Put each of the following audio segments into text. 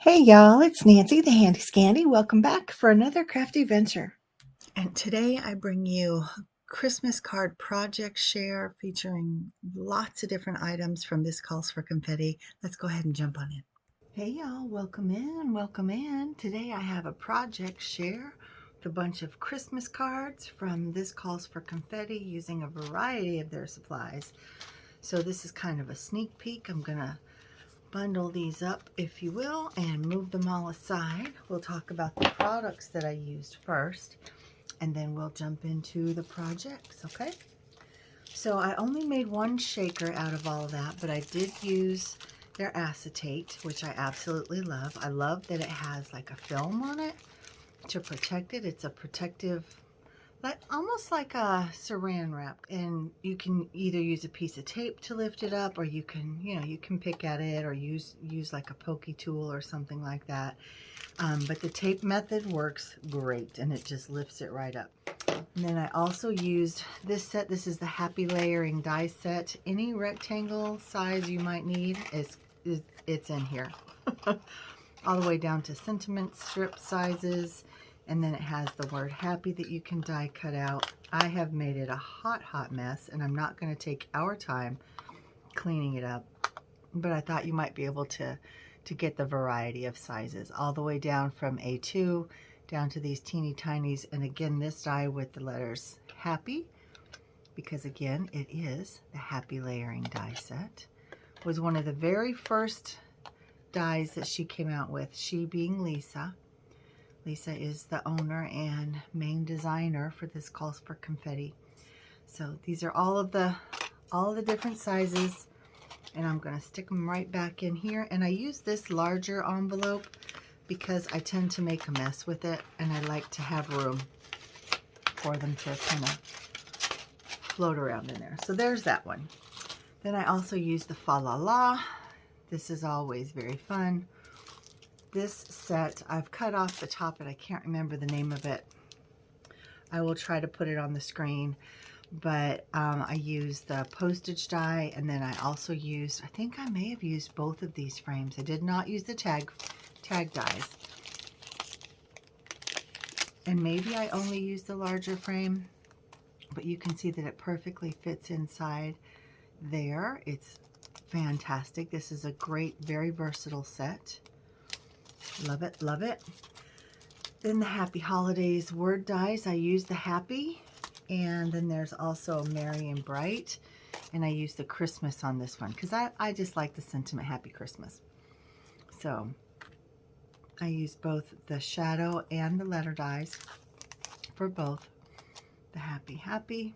Hey y'all, it's Nancy the Handy Scandy. Welcome back for another crafty venture. And today I bring you Christmas card project share featuring lots of different items from This Calls for Confetti. Let's go ahead and jump on in. Hey y'all, welcome in, welcome in. Today I have a project share with a bunch of Christmas cards from This Calls for Confetti using a variety of their supplies. So this is kind of a sneak peek. I'm gonna bundle these up, if you will, and move them all aside. We'll talk about the products that I used first, and then we'll jump into the projects, okay? So I only made one shaker out of all of that, but I did use their acetate, which I absolutely love. I love that it has like a film on it to protect it. It's a protective, almost like a saran wrap, and you can either use a piece of tape to lift it up, or you can, you can pick at it or use like a pokey tool or something like that. But the tape method works great, and it just lifts it right up. And then I also used this set. This is the Happy Layering die set. Any rectangle size you might need it's in here. All the way down to sentiment strip sizes. And then it has the word happy that you can die cut out. I have made it a hot mess, and I'm not going to take our time cleaning it up. But I thought you might be able to get the variety of sizes, all the way down from A2 down to these teeny tinies. And again, this die with the letters happy, because again, it is the Happy Layering die set. It was one of the very first dies that she came out with, she being Lisa. Lisa is the owner and main designer for This Calls for Confetti. So these are all of the different sizes, and I'm going to stick them right back in here. And I use this larger envelope because I tend to make a mess with it, and I like to have room for them to kind of float around in there. So there's that one. Then I also use the Fa La La. This is always very fun. This set, I've cut off the top, but I can't remember the name of it. I will try to put it on the screen. But I used the postage die, and then I also used, I think I may have used both of these frames. I did not use the tag dies. And maybe I only used the larger frame, but you can see that it perfectly fits inside there. It's fantastic. This is a great, very versatile set. Love it, love it. Then the Happy Holidays word dies. I used the happy, and then there's also Merry and Bright, and I used the Christmas on this one because I just like the sentiment Happy Christmas. So I used both the shadow and the letter dies for both the Happy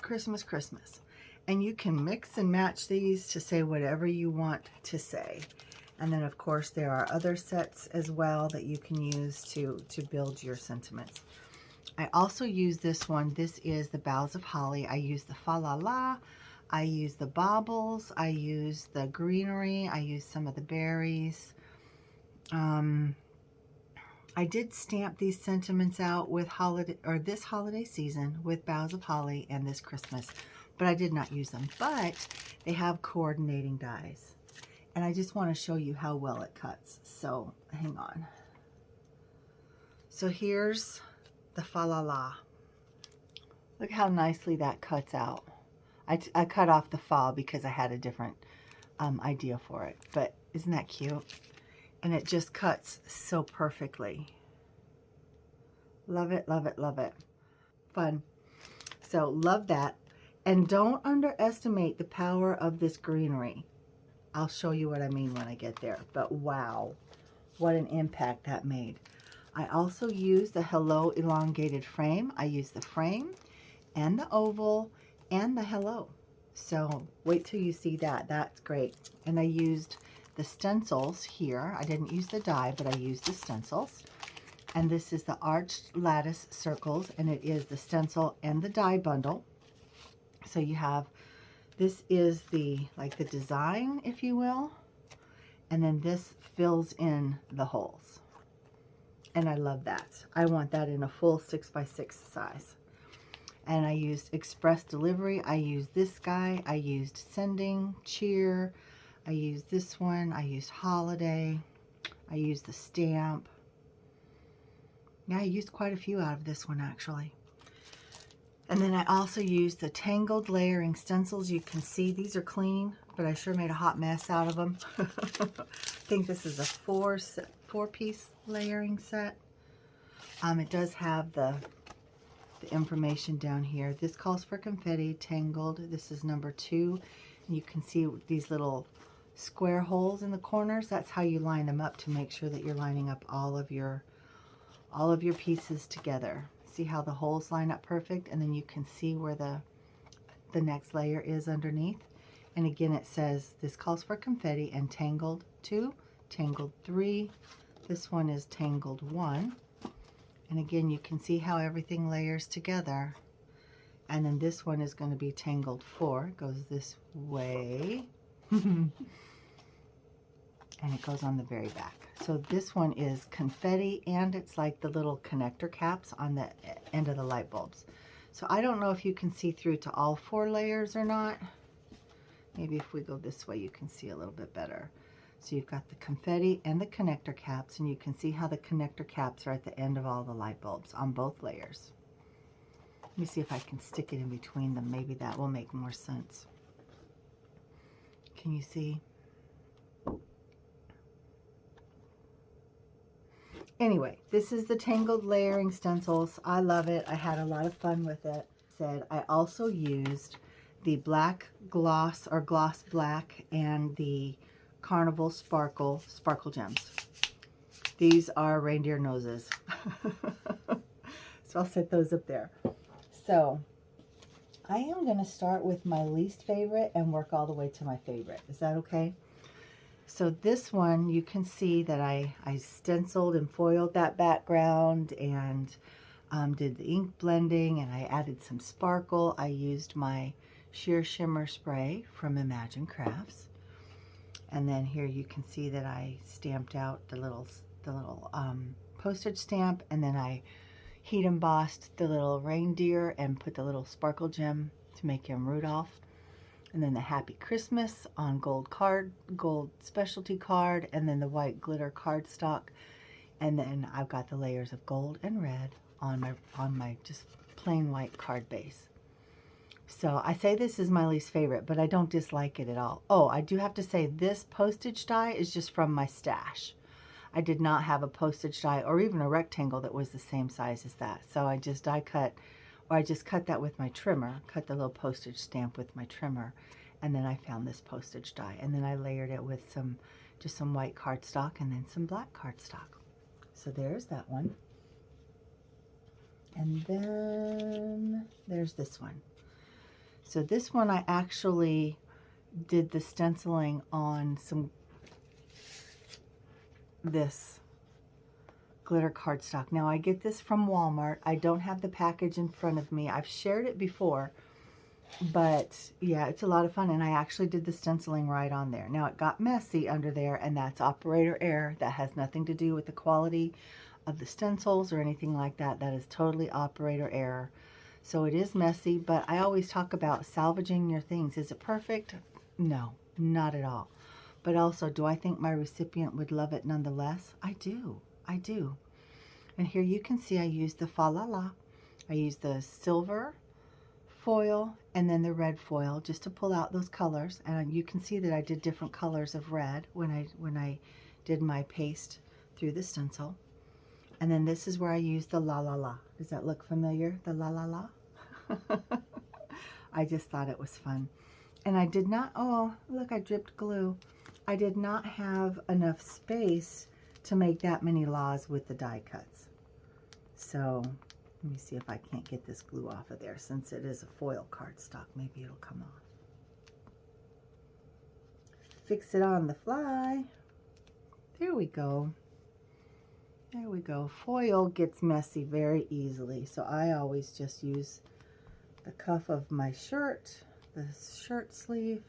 Christmas Christmas. And you can mix and match these to say whatever you want to say. And then of course there are other sets as well that you can use to build your sentiments. I also use this one. This is the Boughs of Holly. I use the Fa La La. I use the baubles. I use the greenery. I use some of the berries. I did stamp these sentiments out with this holiday season with Boughs of Holly and this Christmas, but I did not use them. But they have coordinating dies, and I just want to show you how well it cuts. So hang on. So here's the Fa La La. Look how nicely that cuts out. I cut off the fa because I had a different idea for it, but isn't that cute? And it just cuts so perfectly. Love it, love it, love it. Fun. So love that. And don't underestimate the power of this greenery. I'll show you what I mean when I get there, but wow, what an impact that made. I also used the Hello elongated frame. I used the frame and the oval and the hello. So wait till you see that. That's great. And I used the stencils here. I didn't use the die, but I used the stencils. And this is the Arched Lattice Circles, and it is the stencil and the die bundle. So you have, this is the design, if you will, and then this fills in the holes. And I love that. I want that in a full 6x6 size. And I used Express Delivery. I used this guy. I used Sending, Cheer. I used this one. I used Holiday. I used the stamp. Yeah, I used quite a few out of this one actually. And then I also used the tangled layering stencils. You can see these are clean, but I sure made a hot mess out of them. I think this is a four-piece layering set. It does have the information down here. This calls for confetti, tangled. This is number 2. And you can see these little square holes in the corners. That's how you line them up to make sure that you're lining up all of your pieces together. See how the holes line up perfect, and then you can see where the next layer is underneath. And again, it says this calls for confetti and tangled 2, tangled 3. This one is tangled 1. And again, you can see how everything layers together. And then this one is going to be tangled 4. It goes this way. And it goes on the very back. So this one is confetti, and it's like the little connector caps on the end of the light bulbs. So I don't know if you can see through to all 4 layers or not. Maybe if we go this way, you can see a little bit better. So you've got the confetti and the connector caps, and you can see how the connector caps are at the end of all the light bulbs on both layers. Let me see if I can stick it in between them. Maybe that will make more sense. Can you see? Anyway, this is the tangled layering stencils. I love it. I had a lot of fun with it. I also used the black gloss or gloss black and the carnival sparkle gems. These are reindeer noses. So I'll set those up there. So I am going to start with my least favorite and work all the way to my favorite. Is that okay? So this one, you can see that I stenciled and foiled that background and did the ink blending, and I added some sparkle. I used my sheer shimmer spray from Imagine Crafts. And then here you can see that I stamped out the little postage stamp, and then I heat embossed the little reindeer and put the little sparkle gem to make him Rudolph. And then the Happy Christmas on gold specialty card, and then the white glitter cardstock. And then I've got the layers of gold and red on my just plain white card base. So I say this is my least favorite, but I don't dislike it at all. Oh, I do have to say this postage die is just from my stash. I did not have a postage die or even a rectangle that was the same size as that. So I just die cut, or I just cut that with my trimmer, cut the little postage stamp with my trimmer, and then I found this postage die, and then I layered it with just some white cardstock and then some black cardstock. So there's that one. And then there's this one. So this one I actually did the stenciling on this glitter cardstock. Now I get this from Walmart. I don't have the package in front of me. I've shared it before, but yeah, it's a lot of fun, and I actually did the stenciling right on there. Now it got messy under there, and that's operator error. That has nothing to do with the quality of the stencils or anything like that. That is totally operator error. So it is messy, but I always talk about salvaging your things. Is it perfect? No, not at all. But also, do I think my recipient would love it nonetheless? I do. I do. And here you can see I used the Fa La La. I used the silver foil and then the red foil just to pull out those colors. And you can see that I did different colors of red when I did my paste through the stencil. And then this is where I used the La La La. Does that look familiar? The La La La? I just thought it was fun. And I did not, oh, look, I dripped glue. I did not have enough space to make that many laws with the die cuts. So let me see if I can't get this glue off of there. Since it is a foil cardstock, maybe it'll come off. Fix it on the fly. There we go. There we go. Foil gets messy very easily, so I always just use the cuff of my shirt, the shirt sleeve.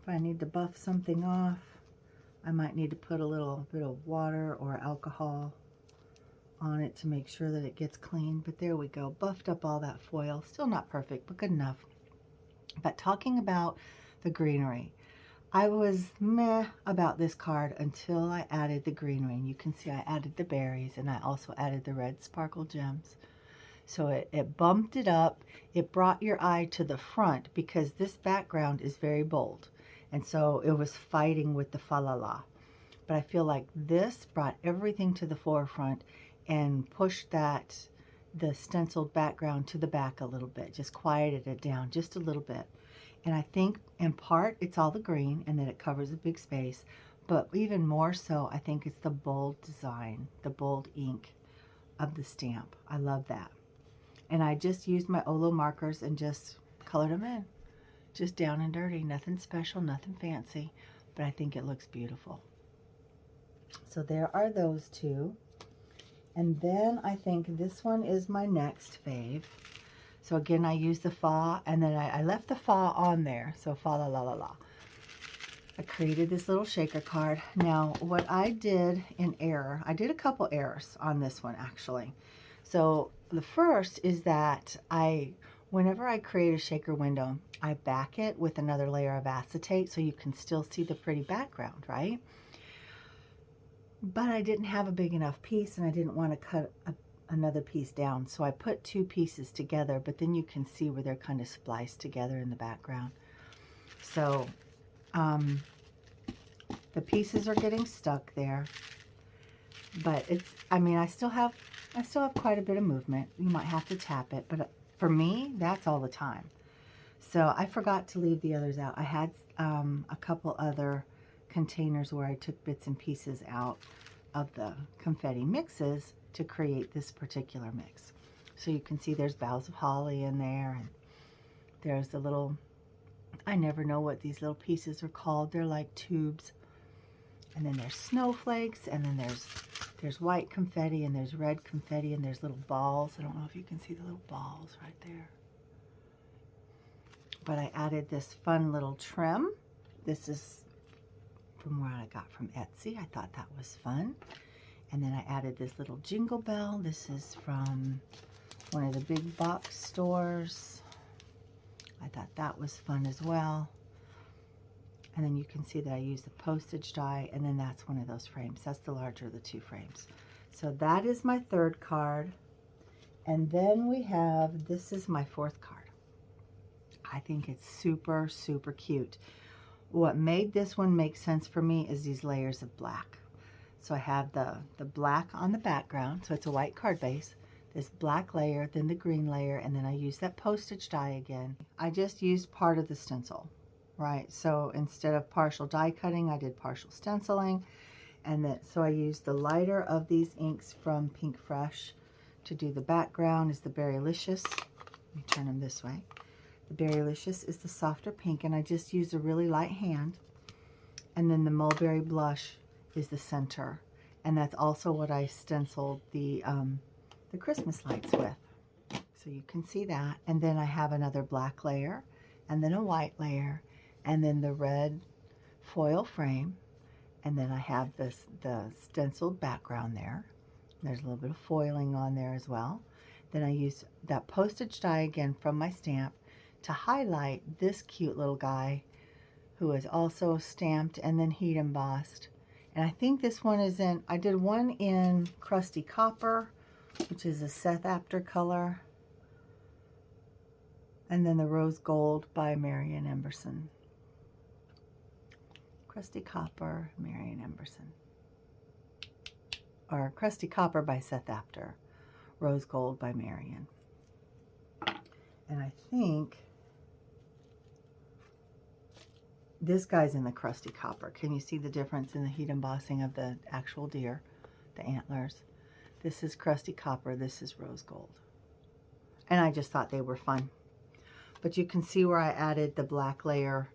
If I need to buff something off, I might need to put a little bit of water or alcohol on it to make sure that it gets clean. But there we go. Buffed up all that foil. Still not perfect, but good enough. But talking about the greenery, I was meh about this card until I added the green ring. You can see I added the berries and I also added the red sparkle gems. So it bumped it up. It brought your eye to the front because this background is very bold. And so it was fighting with the fa la la. But I feel like this brought everything to the forefront and pushed the stenciled background to the back a little bit, just quieted it down just a little bit. And I think in part it's all the green and that it covers a big space, but even more so, I think it's the bold design, the bold ink of the stamp. I love that. And I just used my Olo markers and just colored them in. Just down and dirty, nothing special, nothing fancy, but I think it looks beautiful. So there are those two. And then I think this one is my next fave. So again, I used the fa, and then I left the fa on there. So fa la la la la. I created this little shaker card. Now, what I did in error, I did a couple errors on this one actually. So the first is that whenever I create a shaker window, I back it with another layer of acetate so you can still see the pretty background, right? But I didn't have a big enough piece and I didn't want to cut another piece down. So I put two pieces together, but then you can see where they're kind of spliced together in the background. So the pieces are getting stuck there, but I still have quite a bit of movement. You might have to tap it, but for me, that's all the time. So I forgot to leave the others out. I had a couple other containers where I took bits and pieces out of the confetti mixes to create this particular mix. So you can see there's boughs of holly in there, and there's the little, I never know what these little pieces are called. They're like tubes. And then there's snowflakes, and then there's white confetti, and there's red confetti, and there's little balls. I don't know if you can see the little balls right there. But I added this fun little trim. This is from where I got from Etsy. I thought that was fun. And then I added this little jingle bell. This is from one of the big box stores. I thought that was fun as well. And then you can see that I used the postage die, and then that's one of those frames. That's the larger of the two frames. So that is my third card. And then we have, this is my fourth card. I think it's super, super cute. What made this one make sense for me is these layers of black. So I have the black on the background, so it's a white card base, this black layer, then the green layer, and then I use that postage die again. I just used part of the stencil, right? So instead of partial die cutting, I did partial stenciling, and then so I used the lighter of these inks from Pink Fresh to do the background is the Berrylicious. Let me turn them this way. The Berrylicious is the softer pink, and I just used a really light hand. And then the Mulberry Blush is the center, and that's also what I stenciled the Christmas lights with. So you can see that. And then I have another black layer, and then a white layer, and then the red foil frame, and then I have the stenciled background there. There's a little bit of foiling on there as well. Then I use that postage die again from my stamp to highlight this cute little guy who is also stamped and then heat embossed. And I think this one is in, I did one in Crusty Copper, which is a Seth Apter color, and then the Rose Gold by Marian Emberson. Crusty Copper, Marian Emberson. Or Crusty Copper by Seth Apter, Rose Gold by Marian. And I think this guy's in the Crusty Copper. Can you see the difference in the heat embossing of the actual deer, the antlers? This is Crusty Copper, this is Rose Gold. And I just thought they were fun. But you can see where I added the black layer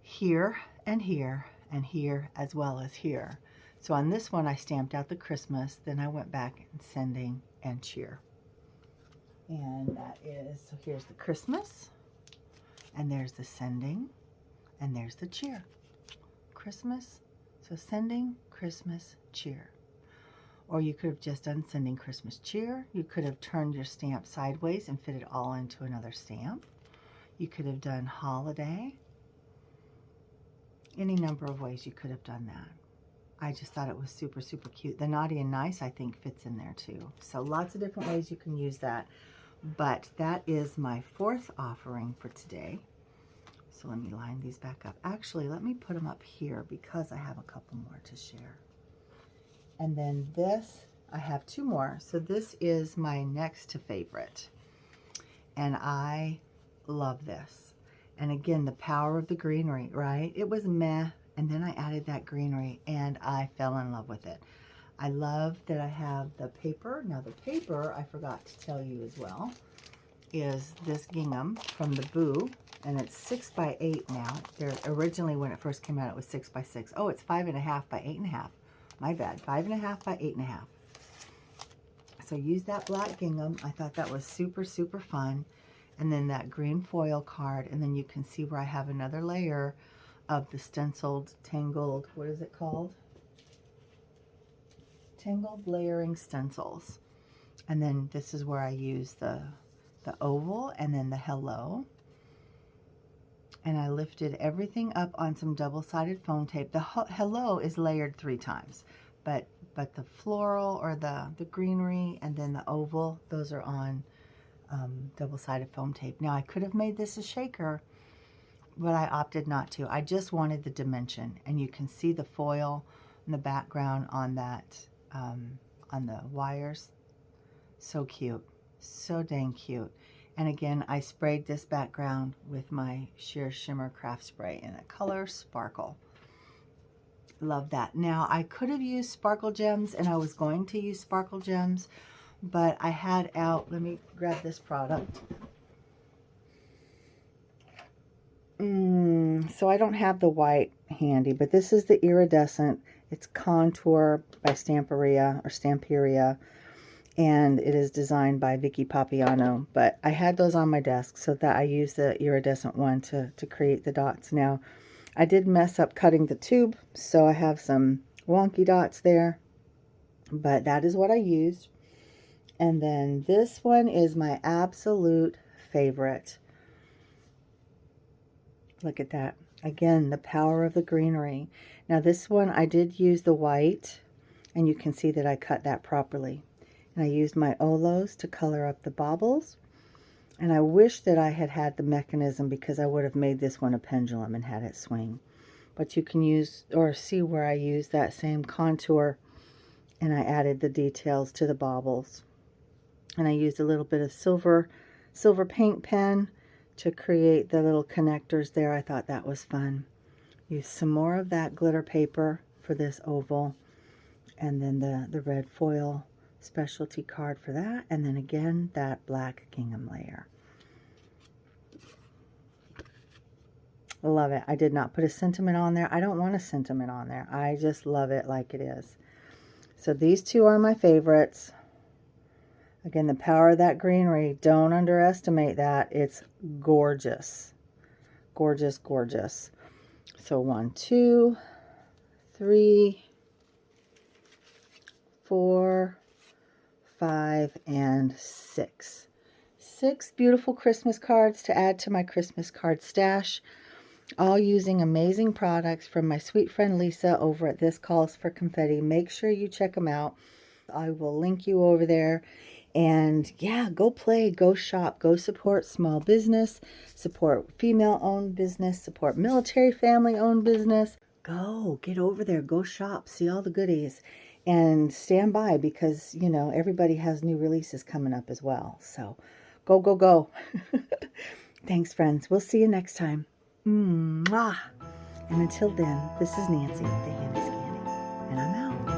here and here and here as well as here. So on this one I stamped out the Christmas, then I went back and sending and cheer. And that is, so here's the Christmas, and there's the sending, and there's the cheer. Christmas, so sending, Christmas, cheer. Or you could have just done sending Christmas cheer. You could have turned your stamp sideways and fit it all into another stamp. You could have done holiday. Any number of ways you could have done that. I just thought it was super, super cute. The naughty and nice, I think, fits in there too. So lots of different ways you can use that. But that is my fourth offering for today. So let me line these back up. Actually, let me put them up here because I have a couple more to share. And then this, I have two more. So this is my next to favorite. And I love this. And again, the power of the greenery, right? It was meh. And then I added that greenery and I fell in love with it. I love that I have the paper. Now the paper, I forgot to tell you as well, is this gingham from the Boo. And it's 6 by 8 now. Originally, when it first came out, it was 6 by 6. Oh, it's 5.5 by 8.5. My bad, 5.5 by 8.5. So use that black gingham. I thought that was super, super fun. And then that green foil card. And then you can see where I have another layer of the stenciled, tangled, what is it called? Tangled layering stencils. And then this is where I use the oval and then the hello. And I lifted everything up on some double-sided foam tape. The hello is layered 3 times, but the floral or the greenery and then the oval, those are on double-sided foam tape. Now I could have made this a shaker, but I opted not to. I just wanted the dimension, and you can see the foil in the background on that, on the wires. So cute, so dang cute. And again, I sprayed this background with my sheer shimmer craft spray in the color Sparkle. Love that. Now I could have used sparkle gems, and I was going to use sparkle gems, but I had out, let me grab this product. So I don't have the white handy, but this is the iridescent. It's Contour by Stamperia, and it is designed by Vicky Papiano. But I had those on my desk, so that I used the iridescent one to create the dots. Now, I did mess up cutting the tube, so I have some wonky dots there, but that is what I used. And then this one is my absolute favorite. Look at that. Again, the power of the greenery. Now this one, I did use the white, and you can see that I cut that properly. And I used my Olos to color up the baubles. And I wish that I had had the mechanism, because I would have made this one a pendulum and had it swing. But you can use, or see where I used that same contour, and I added the details to the baubles. And I used a little bit of silver paint pen to create the little connectors there. I thought that was fun. Use some more of that glitter paper for this oval, and then the red foil specialty card for that, and then again that black gingham layer. Love it. I did not put a sentiment on there. I don't want a sentiment on there. I just love it like it is. So these two are my favorites. Again, the power of that greenery, don't underestimate that. It's gorgeous. Gorgeous, gorgeous. So 1, 2, 3, 4, 5, and 6. 6 beautiful Christmas cards to add to my Christmas card stash, all using amazing products from my sweet friend Lisa over at This Calls for Confetti. Make sure you check them out. I will link you over there. And yeah, go play, go shop, go support small business, support female-owned business, support military family-owned business. Go, get over there, go shop, see all the goodies, and stand by, because, you know, everybody has new releases coming up as well. So go, go, go. Thanks, friends. We'll see you next time. Mwah. And until then, this is Nancy, the Handy's Candy, and I'm out.